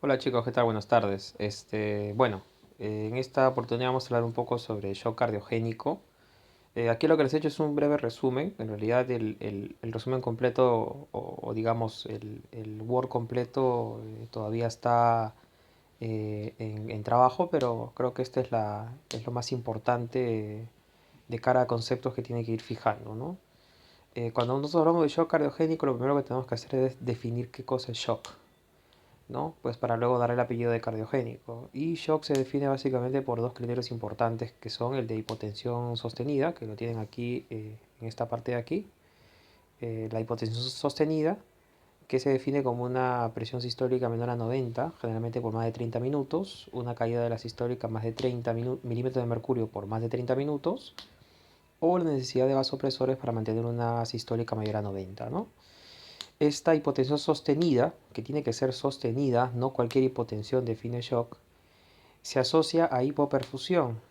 Hola chicos, ¿qué tal? Buenas tardes. En esta oportunidad vamos a hablar un poco sobre shock cardiogénico. Aquí lo que les he hecho es un breve resumen. En realidad el resumen completo digamos el Word completo todavía está en trabajo, pero creo que este es lo más importante de cara a conceptos que tiene que ir fijando, ¿no? Cuando nosotros hablamos de shock cardiogénico, lo primero que tenemos que hacer es definir qué cosa es shock. ¿No? Pues para luego dar el apellido de cardiogénico. Y shock se define básicamente por dos criterios importantes que son el de hipotensión sostenida, que lo tienen aquí en esta parte de aquí, la hipotensión sostenida, que se define como una presión sistólica menor a 90, generalmente por más de 30 minutos, una caída de la sistólica más de 30 milímetros de mercurio por más de 30 minutos, o la necesidad de vasopresores para mantener una sistólica mayor a 90, ¿no? Esta hipotensión sostenida, que tiene que ser sostenida, no cualquier hipotensión define shock, se asocia a hipoperfusión,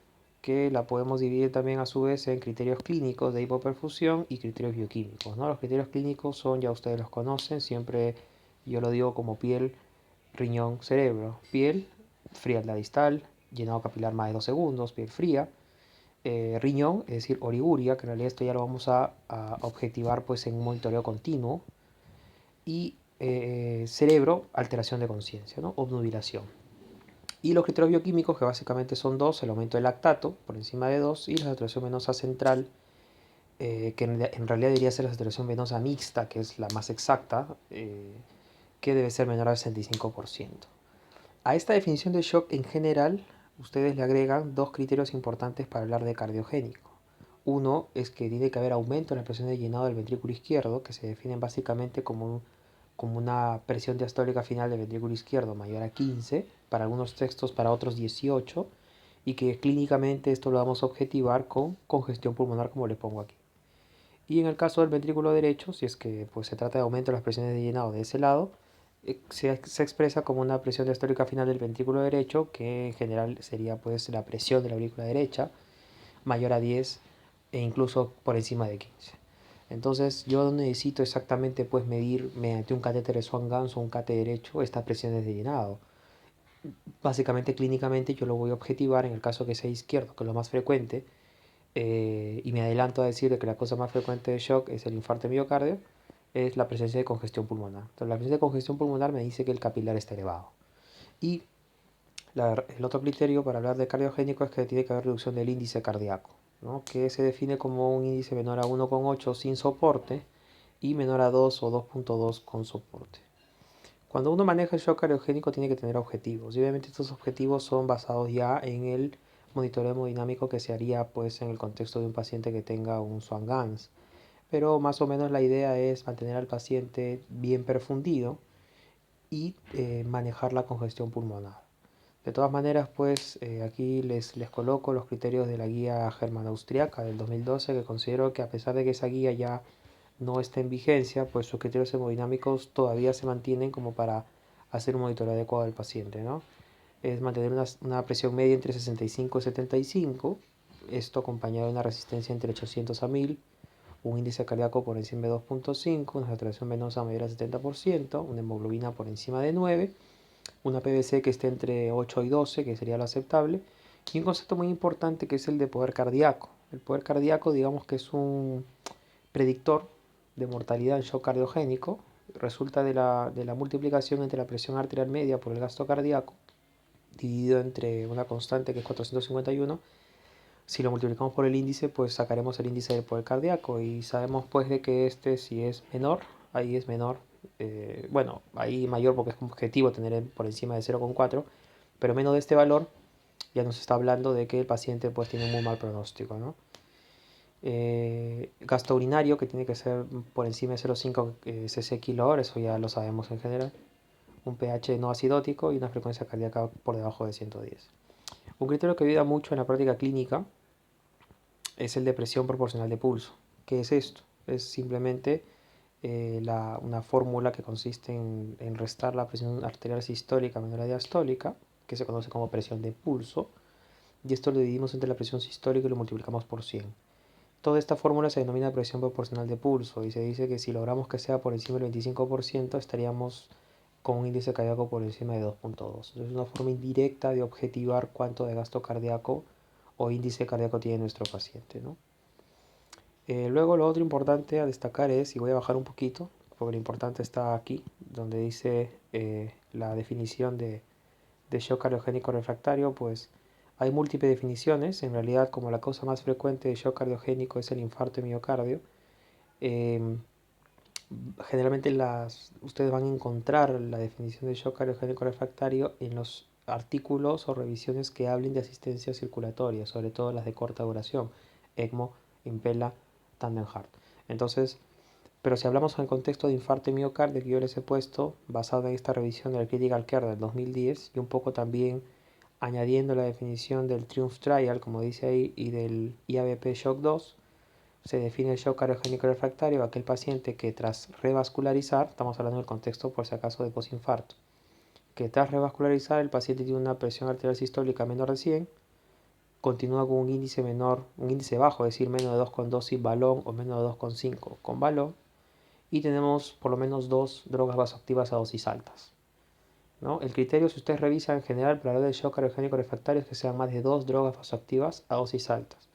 que la podemos dividir también a su vez en criterios clínicos de hipoperfusión y criterios bioquímicos, ¿no? Los criterios clínicos son, ya ustedes los conocen, siempre yo lo digo como piel, riñón, cerebro. Piel, frialdad distal, llenado capilar más de 2 segundos, piel fría. Riñón, es decir, origuria, que en realidad esto ya lo vamos a objetivar pues en un monitoreo continuo, y cerebro, alteración de conciencia, ¿no? Obnubilación. Y los criterios bioquímicos, que básicamente son dos: el aumento del lactato por encima de 2 y la saturación venosa central, que en realidad debería ser la saturación venosa mixta, que es la más exacta, que debe ser menor al 65%. A esta definición de shock en general, ustedes le agregan dos criterios importantes para hablar de cardiogénico. Uno es que tiene que haber aumento en la presión de llenado del ventrículo izquierdo, que se definen básicamente como una presión diastólica final del ventrículo izquierdo mayor a 15, para algunos textos, para otros 18, y que clínicamente esto lo vamos a objetivar con congestión pulmonar, como le pongo aquí. Y en el caso del ventrículo derecho, si es que pues, se trata de aumento de las presiones de llenado de ese lado, se expresa como una presión diastólica final del ventrículo derecho, que en general sería pues la presión de la aurícula derecha, mayor a 10 e incluso por encima de 15. Entonces yo necesito exactamente pues medir mediante un catéter de Swan-Ganz o un cate derecho estas presiones de llenado. Básicamente clínicamente yo lo voy a objetivar en el caso que sea izquierdo, que es lo más frecuente, y me adelanto a decir de que la cosa más frecuente de shock es el infarto de miocardio, es la presencia de congestión pulmonar. Entonces la presencia de congestión pulmonar me dice que el capilar está elevado. Y el otro criterio para hablar de cardiogénico es que tiene que haber reducción del índice cardíaco, ¿no? Que se define como un índice menor a 1,8 sin soporte y menor a 2 o 2,2 con soporte. Cuando uno maneja el shock cardiogénico tiene que tener objetivos, y obviamente estos objetivos son basados ya en el monitoreo hemodinámico que se haría pues en el contexto de un paciente que tenga un Swan-Ganz. Pero más o menos la idea es mantener al paciente bien perfundido y manejar la congestión pulmonar. De todas maneras, pues aquí les coloco los criterios de la guía germano-austriaca del 2012, que considero que a pesar de que esa guía ya no está en vigencia, pues sus criterios hemodinámicos todavía se mantienen como para hacer un monitoreo adecuado del paciente, ¿no? Es mantener una presión media entre 65 y 75, esto acompañado de una resistencia entre 800 a 1000, un índice cardíaco por encima de 2,5, una saturación venosa mayor al 70%, una hemoglobina por encima de 9, una PVC que esté entre 8 y 12, que sería lo aceptable, y un concepto muy importante que es el de poder cardíaco. El poder cardíaco, digamos que es un predictor de mortalidad en shock cardiogénico, resulta de la multiplicación entre la presión arterial media por el gasto cardíaco, dividido entre una constante que es 451. Si lo multiplicamos por el índice, pues sacaremos el índice del poder cardíaco, y sabemos pues de que este, si es menor, ahí es menor, bueno, ahí mayor porque es objetivo tener por encima de 0,4, pero menos de este valor ya nos está hablando de que el paciente pues tiene un muy mal pronóstico, ¿no? Gasto urinario, que tiene que ser por encima de 0,5 cc kilo hora, eso ya lo sabemos en general. Un pH no acidótico y una frecuencia cardíaca por debajo de 110. Un criterio que ayuda mucho en la práctica clínica es el de presión proporcional de pulso. ¿Qué es esto? Es simplemente una fórmula que consiste en restar la presión arterial sistólica menor a diastólica, que se conoce como presión de pulso, y esto lo dividimos entre la presión sistólica y lo multiplicamos por 100. Toda esta fórmula se denomina presión proporcional de pulso, y se dice que si logramos que sea por encima del 25% estaríamos con un índice cardíaco por encima de 2.2. Entonces es una forma indirecta de objetivar cuánto de gasto cardíaco o índice cardíaco tiene nuestro paciente, ¿no? Luego lo otro importante a destacar es, y voy a bajar un poquito, porque lo importante está aquí, donde dice la definición de shock cardiogénico refractario, pues hay múltiples definiciones. En realidad, como la causa más frecuente de shock cardiogénico es el infarto de miocardio, eh, generalmente ustedes van a encontrar la definición de shock cardiogénico refractario en los artículos o revisiones que hablen de asistencia circulatoria, sobre todo las de corta duración, ECMO, Impella, Tandem Heart. Entonces, pero si hablamos en el contexto de infarto de miocardio que yo les he puesto, basado en esta revisión del Critical Care del 2010 y un poco también añadiendo la definición del Triumph Trial, como dice ahí, y del IABP Shock 2, se define el shock cardiogénico refractario, aquel paciente que tras revascularizar, estamos hablando del contexto por si acaso de posinfarto, que tras revascularizar el paciente tiene una presión arterial sistólica menor de 100, continúa con un índice menor, un índice bajo, es decir, menos de 2,2 sin balón o menos de 2,5 con balón, y tenemos por lo menos 2 drogas vasoactivas a dosis altas, ¿no? El criterio, si ustedes revisan en general para hablar del shock cardiogénico refractario, es que sean más de 2 drogas vasoactivas a dosis altas.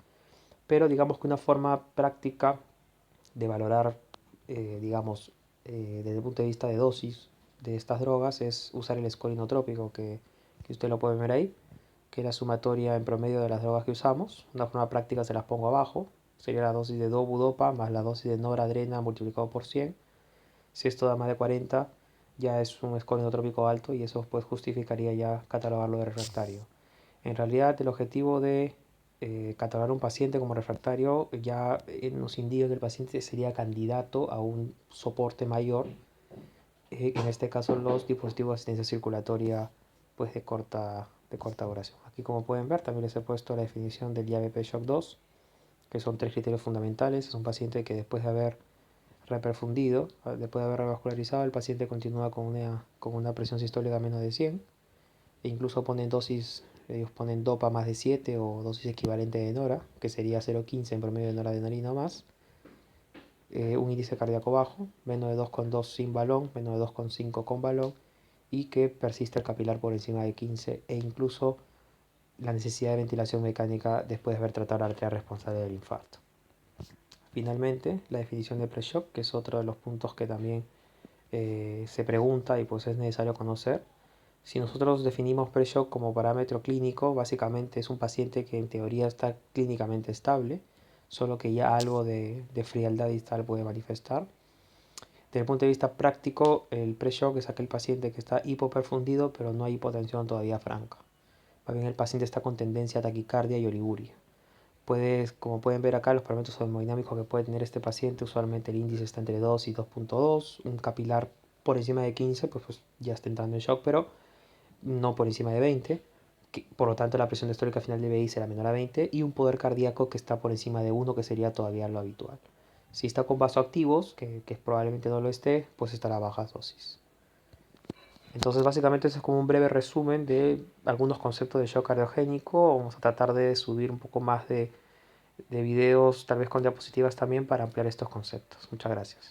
Pero digamos que una forma práctica de valorar, digamos, desde el punto de vista de dosis de estas drogas es usar el score inotrópico, que usted lo puede ver ahí, que es la sumatoria en promedio de las drogas que usamos. Una forma práctica se las pongo abajo, sería la dosis de dobudopa más la dosis de noradrena multiplicado por 100. Si esto da más de 40, ya es un score inotrópico alto y eso pues justificaría ya catalogarlo de refractario. En realidad el objetivo de catalogar un paciente como refractario ya nos indica que el paciente sería candidato a un soporte mayor, en este caso los dispositivos de asistencia circulatoria pues de corta duración. Aquí como pueden ver también les he puesto la definición del IABP Shock 2, que son 3 criterios fundamentales. Es un paciente que después de haber reperfundido, después de haber revascularizado, el paciente continúa con una presión sistólica menos de 100 e incluso ponen dosis, ellos ponen dopa más de 7 o dosis equivalente de nora, que sería 0,15 en promedio de noradrenalina o más, un índice cardíaco bajo, menos de 2,2 sin balón, menos de 2,5 con balón, y que persiste el capilar por encima de 15 e incluso la necesidad de ventilación mecánica después de haber tratado la arteria responsable del infarto. Finalmente, la definición de pre-shock, que es otro de los puntos que también se pregunta y pues es necesario conocer. Si nosotros definimos pre-shock como parámetro clínico, básicamente es un paciente que en teoría está clínicamente estable, solo que ya algo de frialdad distal puede manifestar. Desde el punto de vista práctico, el pre-shock es aquel paciente que está hipoperfundido, pero no hay hipotensión todavía franca. Más bien el paciente está con tendencia a taquicardia y oliguria. Como pueden ver acá, los parámetros hemodinámicos que puede tener este paciente, usualmente el índice está entre 2 y 2,2, un capilar por encima de 15, pues ya está entrando en shock, pero no por encima de 20, por lo tanto la presión diastólica final de BI será menor a 20, y un poder cardíaco que está por encima de 1, que sería todavía lo habitual. Si está con vasoactivos, que probablemente no lo esté, pues estará a bajas dosis. Entonces básicamente eso es como un breve resumen de algunos conceptos de shock cardiogénico. Vamos a tratar de subir un poco más de videos, tal vez con diapositivas también, para ampliar estos conceptos. Muchas gracias.